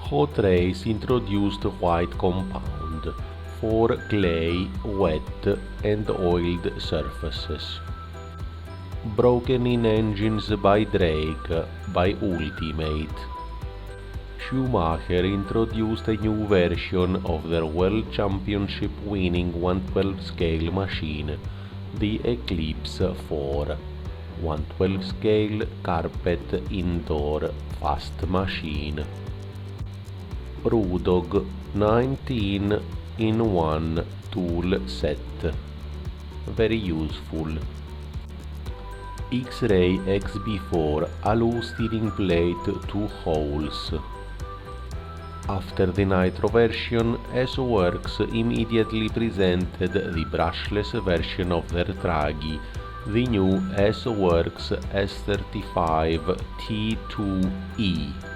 Hot Race introduced white compound for clay, wet and oiled surfaces. Broken in engines by Drake by Ultimate. Schumacher introduced a new version of their World Championship winning 112 scale machine, the Eclipse 4, 112 scale carpet indoor fast machine. Brewdog 19 in 1 tool set, very useful. X-Ray XB4 alu steering plate 2 holes. After the Nitro version, S-Works immediately presented the brushless version of their traggy, the new S-Works S35 T2E.